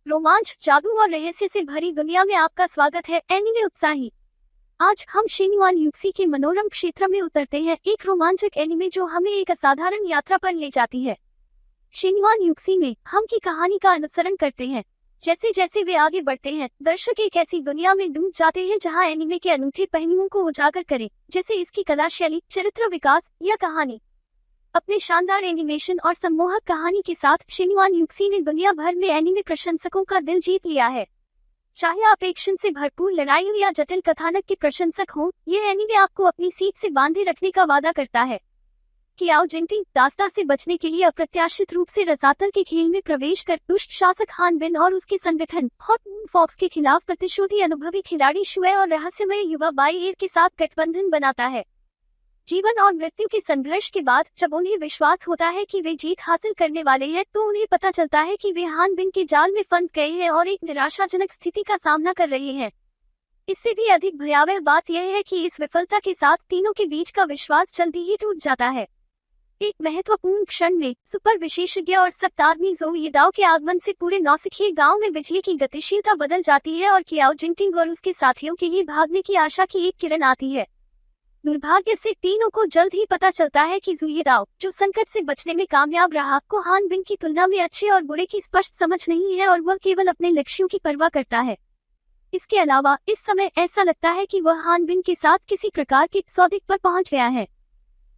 रोमांच, जादू और रहस्य से भरी दुनिया में आपका स्वागत है एनिमे उत्साही। आज हम शिन्युआन यूक्सी के मनोरम क्षेत्र में उतरते हैं, एक रोमांचक एनिमे जो हमें एक असाधारण यात्रा पर ले जाती है। शिन्युआन यूक्सी में हम की कहानी का अनुसरण करते हैं। जैसे जैसे वे आगे बढ़ते हैं, दर्शक एक ऐसी दुनिया में डूब जाते हैं जहां एनिमे के अनूठे पहलुओं को उजागर करे, जैसे इसकी कला शैली, चरित्र विकास या कहानी। अपने शानदार एनिमेशन और सम्मोहक कहानी के साथ शिन्युआन यूक्सी ने दुनिया भर में एनिमे प्रशंसकों का दिल जीत लिया है। चाहे आप एक्शन से भरपूर लड़ाइयों या जटिल कथानक के प्रशंसक हों, यह एनिमे आपको अपनी सीट से बांधे रखने का वादा करता है। कियाओ जिंटिंग दास्ता से बचने के लिए अप्रत्याशित रूप से रसातल के खेल में प्रवेश कर दुष्ट शासक हान बिन और उसके संगठन हॉट मून फॉक्स के खिलाफ प्रतिशोधी अनुभवी खिलाड़ी शुए और रहस्यमय युवा बाई एयर के साथ गठबंधन बनाता है। जीवन और मृत्यु के संघर्ष के बाद जब उन्हें विश्वास होता है कि वे जीत हासिल करने वाले हैं, तो उन्हें पता चलता है कि वे हान बिन के जाल में फंस गए हैं और एक निराशाजनक स्थिति का सामना कर रहे हैं। इससे भी अधिक भयावह बात यह है कि इस विफलता के साथ तीनों के बीच का विश्वास जल्दी ही टूट जाता है। एक महत्वपूर्ण क्षण में सुपर विशेषज्ञ और सख्त आदमी ज़ोउ येदाओ के आगमन से पूरे नौसिखिए गांव में बिजली की गतिशीलता बदल जाती है और कियाओ जिंटिंग और उसके साथियों के लिए भागने की आशा की एक किरण आती है। दुर्भाग्य से तीनों को जल्द ही पता चलता है कि ज़ोउ येदाओ, जो संकट से बचने में कामयाब रहा, को हान बिन की तुलना में अच्छे और बुरे की स्पष्ट समझ नहीं है और वह केवल अपने लक्ष्यों की परवाह करता है। इसके अलावा इस समय ऐसा लगता है कि वह हान बिन के साथ किसी प्रकार के सौदे पर पहुंच गया है।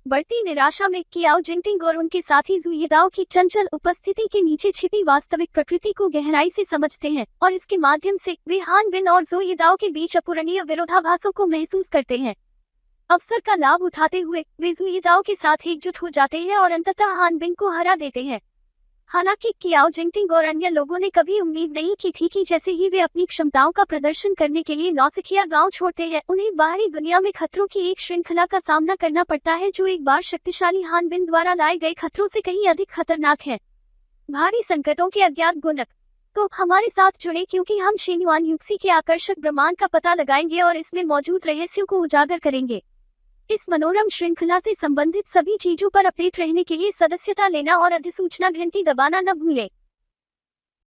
बढ़ती निराशा में कियाओ जिंटिंग और उनके साथी ज़ोउ येदाओ की चंचल उपस्थिति के नीचे छिपी वास्तविक प्रकृति को गहराई से समझते हैं और इसके माध्यम से वे हान बिन और ज़ोउ येदाओ के बीच अपूरणीय विरोधाभासों को महसूस करते हैं। अवसर का लाभ उठाते हुए वे ज़ोउ येदाओ के साथ एकजुट हो जाते हैं और अंततः हान बिन को हरा देते हैं। हालांकि कियाओ जिंटिंग और अन्य लोगों ने कभी उम्मीद नहीं की थी कि जैसे ही वे अपनी क्षमताओं का प्रदर्शन करने के लिए नौसिखिया गांव छोड़ते हैं, उन्हें बाहरी दुनिया में खतरों की एक श्रृंखला का सामना करना पड़ता है जो एक बार शक्तिशाली हान बिन द्वारा लाए गए खतरों से कहीं अधिक खतरनाक है। भारी संकटों के अज्ञात गुणक। तो हमारे साथ जुड़े, क्योंकि हम शिन्युआन यूक्सी के आकर्षक ब्रह्मांड का पता लगाएंगे और इसमें मौजूद रहस्यों को उजागर करेंगे। इस मनोरम श्रृंखला से संबंधित सभी चीजों पर अपडेट रहने के लिए सदस्यता लेना और अधिसूचना घंटी दबाना न भूलें।